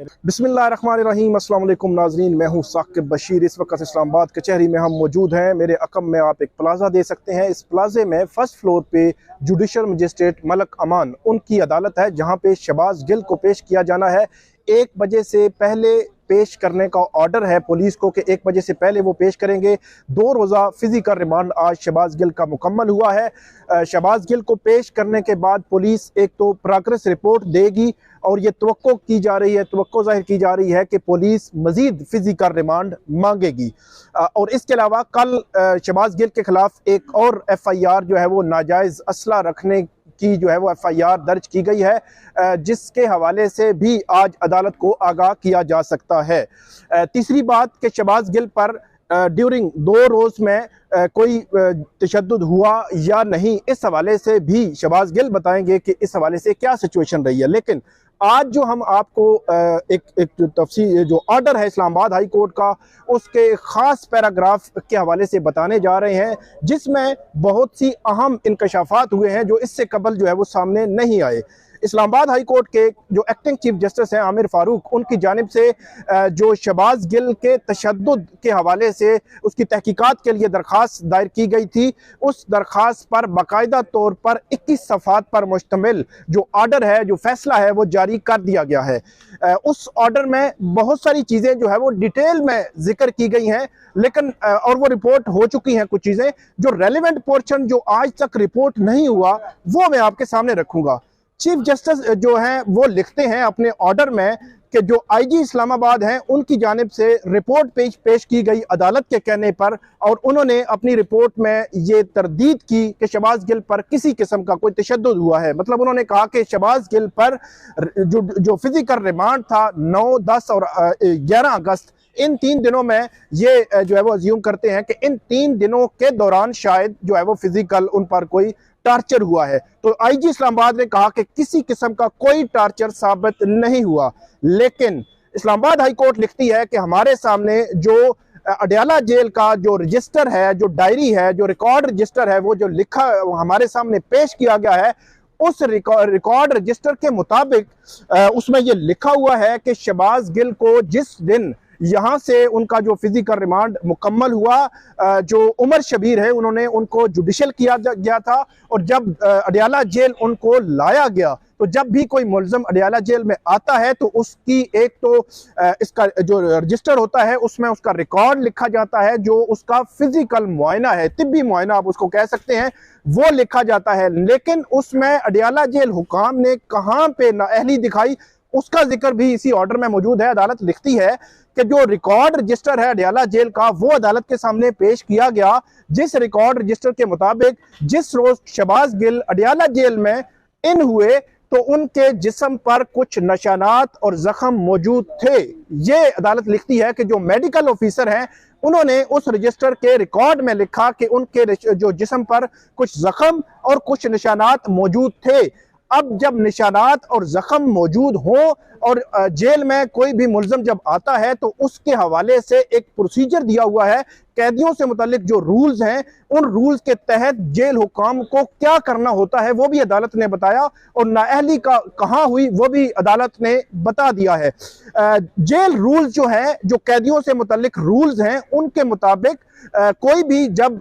बिस्मिल्लाहिर्रहमानिर्रहीम, अस्सलाम वालेकुम नाज़रीन। मैं हूँ साकिब बशीर। इस वक्त इस्लामाबाद कचहरी में हम मौजूद हैं। मेरे अकम में आप एक प्लाज़ा दे सकते हैं। इस प्लाज़े में फ़र्स्ट फ्लोर पे जुडिशल मजिस्ट्रेट मलक अमान उनकी अदालत है, जहाँ पे शहबाज गिल को पेश किया जाना है। 1 बजे से पहले पेश करने का ऑर्डर है पुलिस को कि 1 बजे से पहले वो पेश करेंगे। 2 रोज़ा फिजिकल रिमांड आज शहबाज गिल का मुकम्मल हुआ है। शहबाज गिल को पेश करने के बाद पुलिस एक तो प्रोग्रेस रिपोर्ट देगी और ये तवक्को ज़ाहिर की जा रही है कि पुलिस मजीद फिजिकल रिमांड मांगेगी। और इसके अलावा कल शहबाज गिल के खिलाफ एक और FIR जो है वो नाजायज़ असला रखने की जो है वो FIR दर्ज की गई है, जिसके हवाले से भी आज अदालत को आगाह किया जा सकता है। तीसरी बात कि शहबाज गिल पर ड्यूरिंग 2 रोज़ में कोई तशद्दुद हुआ या नहीं, इस हवाले से भी शहबाज गिल बताएंगे कि इस हवाले से क्या सिचुएशन रही है। लेकिन आज जो हम आपको एक तफसील जो ऑर्डर है इस्लामाबाद हाई कोर्ट का, उसके ख़ास पैराग्राफ के हवाले से बताने जा रहे हैं, जिसमें बहुत सी अहम इंकशाफात हुए हैं जो इससे कबल जो है वो सामने नहीं आए। इस्लामाबाद हाई कोर्ट के जो एक्टिंग चीफ जस्टिस हैं आमिर फारूक, उनकी जानिब से जो शहबाज गिल के तशद्दुद के हवाले से उसकी तहकीकात के लिए दरख्वास्त दायर की गई थी, उस दरख्वास्त पर बाकायदा तौर पर 21 सफ़ात पर मुश्तमिल जो ऑर्डर है, जो फैसला है, वो जारी कर दिया गया है। उस ऑर्डर में बहुत सारी चीज़ें जो है वो डिटेल में जिक्र की गई हैं, लेकिन और वो रिपोर्ट हो चुकी हैं। कुछ चीज़ें जो रेलिवेंट पोर्शन जो आज तक रिपोर्ट नहीं हुआ, वो मैं आपके सामने रखूँगा। चीफ जस्टिस जो हैं वो लिखते हैं अपने ऑर्डर में कि जो IG इस्लामाबाद हैं उनकी जानिब से रिपोर्ट पेश की गई अदालत के कहने पर, और उन्होंने अपनी रिपोर्ट में ये तरदीद की कि शहबाज गिल पर किसी किस्म का कोई तशद्दुद हुआ है। मतलब उन्होंने कहा कि शहबाज गिल पर जो फिजिकल रिमांड था 9, 10 और 11 अगस्त, इन 3 दिनों में ये जो है वो अज्यूम करते हैं कि इन 3 दिनों के दौरान शायद जो है वो फिजिकल उन पर कोई टार्चर हुआ है। तो IG इस्लामाबाद ने कहा कि किसी किस्म का कोई टार्चर साबित नहीं हुआ। लेकिन इस्लामाबाद हाई कोर्ट लिखती है कि हमारे सामने जो अडयाला जेल का जो रजिस्टर है, जो डायरी है, जो रिकॉर्ड रजिस्टर है, वो जो लिखा हमारे सामने पेश किया गया है, उस रिकॉर्ड रजिस्टर के मुताबिक उसमें ये लिखा हुआ है कि शहबाज गिल को जिस दिन यहाँ से उनका जो फिजिकल रिमांड मुकम्मल हुआ, जो उमर शबीर है उन्होंने उनको जुडिशल किया गया था, और जब अडयाला जेल उनको लाया गया, तो जब भी कोई मुलज़म अडयाला जेल में आता है तो उसकी एक तो इसका जो रजिस्टर होता है उसमें उसका रिकॉर्ड लिखा जाता है, जो उसका फिजिकल मुआयना है, तिब्बी मुआयना आप उसको कह सकते हैं, वो लिखा जाता है। लेकिन उसमें अडयाला जेल हुकाम ने कहाँ पे नाअहली दिखाई, उसका जिक्र भी इसी ऑर्डर में मौजूद है। अदालत लिखती है कि जो रिकॉर्ड रजिस्टर है अडयाला जेल का, वो अदालत के सामने पेश किया गया, जिस रिकॉर्ड रजिस्टर के मुताबिक जिस रोज शहबाज गिल अडयाला जेल में इन हुए तो उनके जिस्म पर कुछ निशानात और जख्म मौजूद थे। ये अदालत लिखती है कि जो मेडिकल ऑफिसर हैं उन्होंने उस रजिस्टर के रिकॉर्ड में लिखा कि उनके जो जिस्म पर कुछ जख्म और कुछ निशानात मौजूद थे। अब जब निशानात और जख्म मौजूद हों और जेल में कोई भी मुलज़म जब आता है तो उसके हवाले से एक प्रोसीजर दिया हुआ है, कैदियों से मुतालिक जो रूल्स हैं, उन रूल्स के तहत जेल हुकाम को क्या करना होता है वो भी अदालत ने बताया, और नाअहली का कहाँ हुई वो भी अदालत ने बता दिया है। जेल रूल्स जो हैं, जो कैदियों से मुतालिक रूल्स हैं, उनके मुताबिक कोई भी जब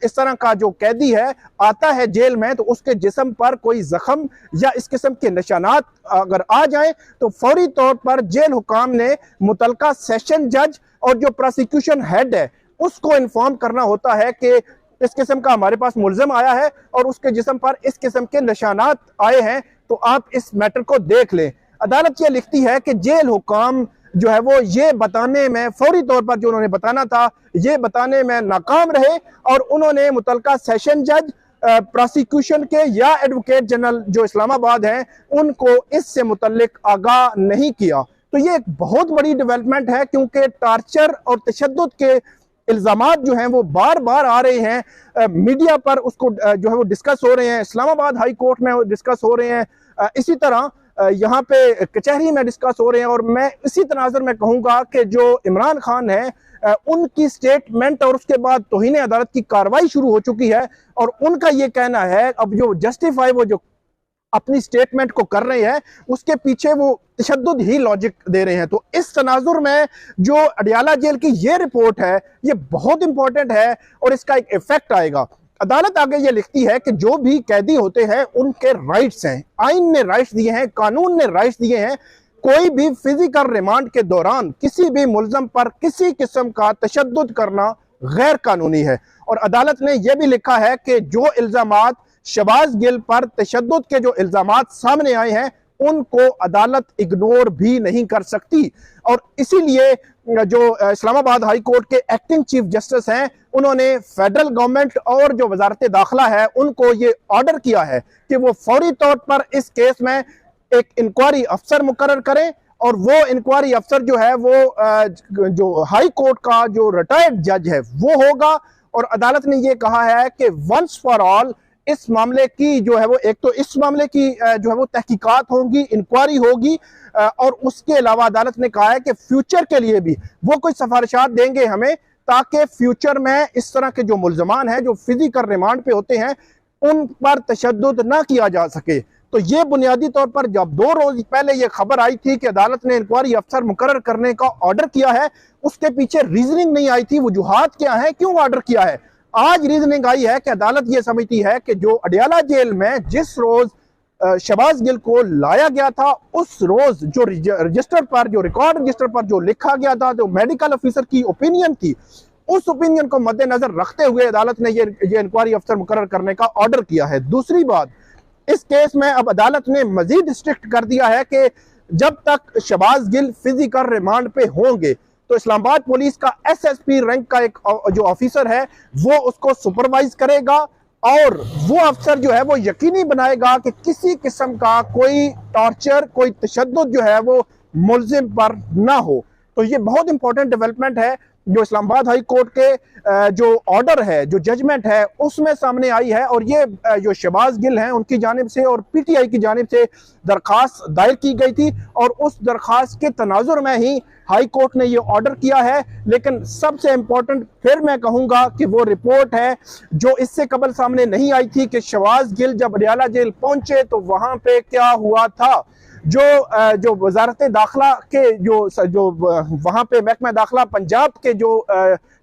इस तरह का जो कैदी है आता है जेल में, तो उसके जिस्म पर कोई जख्म या इस किस्म के निशानात अगर आ जाए तो फौरी तौर पर जेल हुकाम ने मुतलका सेशन जज और जो प्रोसिक्यूशन हेड है उसको इन्फॉर्म करना होता है कि इस किस्म का हमारे पास मुलज़म आया है और उसके जिस्म पर इस किस्म के निशानात आए हैं, तो आप इस मैटर को देख लें। अदालत ये लिखती है कि जेल हुकाम जो है वो ये बताने में, फौरी तौर पर जो उन्होंने बताना था, ये बताने में नाकाम रहे, और उन्होंने मुतलका सेशन जज, प्रोसिक्यूशन के या एडवोकेट जनरल जो इस्लामाबाद हैं उनको इससे मुतल्लिक आगाह नहीं किया। तो ये एक बहुत बड़ी डेवलपमेंट है, क्योंकि टार्चर और तशद्दुद के इल्ज़ामात जो हैं वो बार बार आ रहे हैं, मीडिया पर उसको जो है वो डिस्कस हो रहे हैं, इस्लामाबाद हाई कोर्ट में डिस्कस हो रहे हैं, इसी तरह यहाँ पे कचहरी में डिस्कस हो रहे हैं। और मैं इसी तनाज़ुर में कहूँगा कि जो इमरान खान है उनकी स्टेटमेंट और उसके बाद तौहीन अदालत की कार्रवाई शुरू हो चुकी है, और उनका ये कहना है, अब जो जस्टिफाई वो जो अपनी स्टेटमेंट को कर रहे हैं, उसके पीछे वो तशद्दुद ही लॉजिक दे रहे हैं। तो इस तनाजुर में जो अडियाला जेल की ये रिपोर्ट है, ये बहुत इंपॉर्टेंट है और इसका एक इफेक्ट आएगा। अदालत आगे ये लिखती है कि जो भी कैदी होते हैं उनके राइट्स हैं, आइन ने राइट्स दिए हैं, कानून ने राइट्स दिए हैं। कोई भी फिजिकल रिमांड के दौरान किसी भी मुल्ज़म पर किसी किस्म का तशद्दुद करना गैर कानूनी है। और अदालत ने यह भी लिखा है कि जो इल्जामात शहबाज गिल पर तशद्दुद के जो इल्जामात सामने आए हैं उनको अदालत इग्नोर भी नहीं कर सकती। और इसीलिए जो इस्लामाबाद हाई कोर्ट के एक्टिंग चीफ जस्टिस हैं, उन्होंने फेडरल गवर्नमेंट और जो वजारत दाखिला है उनको ये ऑर्डर किया है कि वो फौरी तौर पर इस केस में एक इंक्वायरी अफसर मुकर्रर करें। और वो इंक्वायरी अफसर जो है वो जो हाई कोर्ट का जो रिटायर्ड जज है वो होगा। और अदालत ने ये कहा है कि वंस फॉर ऑल इस मामले की जो है वो, एक तो इस मामले की जो है वो तहकीकात होगी, इंक्वायरी होगी, और उसके अलावा अदालत ने कहा है कि फ्यूचर के लिए भी वो कुछ सिफारिशात देंगे हमें, ताकि फ्यूचर में इस तरह के जो मुल्जमान हैं जो फिजिकल रिमांड पे होते हैं उन पर तशद्दुद ना किया जा सके। तो ये बुनियादी तौर पर जब 2 रोज पहले ये खबर आई थी कि अदालत ने इंक्वायरी अफसर मुकर्रर करने का ऑर्डर किया है, उसके पीछे रीजनिंग नहीं आई थी, वजूहात क्या है, क्यों ऑर्डर किया है। आज रीजनिंग आई है कि अदालत ये समझती है कि जो अडियाला जेल में जिस रोज शहबाज गिल को लाया गया था, उस रोज जो रजिस्टर पर, जो रिकॉर्ड रजिस्टर पर जो लिखा गया था, जो मेडिकल ऑफिसर की ओपिनियन थी, उस ओपिनियन को मद्देनजर रखते हुए अदालत ने ये इंक्वायरी अफसर मुकर्रर करने का ऑर्डर किया है। दूसरी बात, इस केस में अब अदालत ने मजीद स्ट्रिक्ट कर दिया है कि जब तक शहबाज गिल फिजिकल रिमांड पे होंगे तो इस्लामाबाद पुलिस का SSP रैंक का एक जो ऑफिसर है वो उसको सुपरवाइज करेगा, और वो अफसर जो है वो यकीनी बनाएगा कि किसी किस्म का कोई टॉर्चर, कोई तशद्दुद जो है वो मुल्जिम पर ना हो। तो ये बहुत इंपॉर्टेंट डेवलपमेंट है जो इस्लामाबाद हाई कोर्ट के जो ऑर्डर है, जो जजमेंट है, उसमें सामने आई है। और ये जो शहबाज गिल हैं उनकी जानिब से और PTI की जानिब से दरख्वास्त दायर की गई थी, और उस दरख्वास्त के तनाजुर में ही हाई कोर्ट ने ये ऑर्डर किया है। लेकिन सबसे इंपॉर्टेंट फिर मैं कहूँगा कि वो रिपोर्ट है जो इससे कबल सामने नहीं आई थी कि शहबाज गिल जब अडियाला जेल पहुंचे तो वहाँ पे क्या हुआ था। जो वजारत दाखिला के जो वहाँ पे महकमा दाखिला पंजाब के जो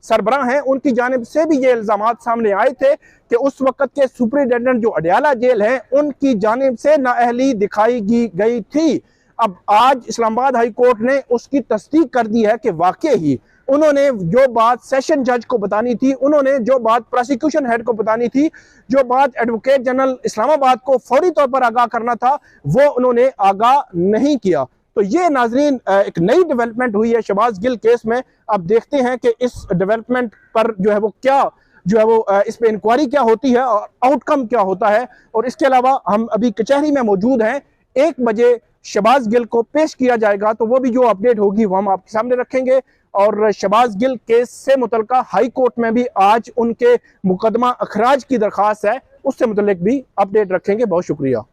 सरबराह हैं उनकी जानिब से भी ये इल्जामात सामने आए थे कि उस वक्त के सुपरिटेंडेंट जो अडियाला जेल है उनकी जानिब से नाअहली दिखाई गई थी। अब आज इस्लामाबाद हाई कोर्ट ने उसकी तस्दीक कर दी है कि वाकई ही उन्होंने जो बात सेशन जज को बतानी थी, उन्होंने जो बात प्रोसिक्यूशन हेड को बतानी थी, जो बात एडवोकेट जनरल इस्लामाबाद को फौरी तौर पर आगाह करना था, वो उन्होंने आगाह नहीं किया। तो ये नाजरीन एक नई डेवलपमेंट हुई है शहबाज गिल केस में। अब देखते हैं कि इस डेवलपमेंट पर जो है वो क्या जो है वो इस पे इंक्वायरी क्या होती है और आउटकम क्या होता है। और इसके अलावा हम अभी कचहरी में मौजूद हैं, 1 बजे शहबाज गिल को पेश किया जाएगा, तो वो भी जो अपडेट होगी वो हम आपके सामने रखेंगे। और शहबाज गिल केस से मुतल्लिका हाई कोर्ट में भी आज उनके मुकदमा अखराज की दरख्वास्त है, उससे मुतल्लिक भी अपडेट रखेंगे। बहुत शुक्रिया।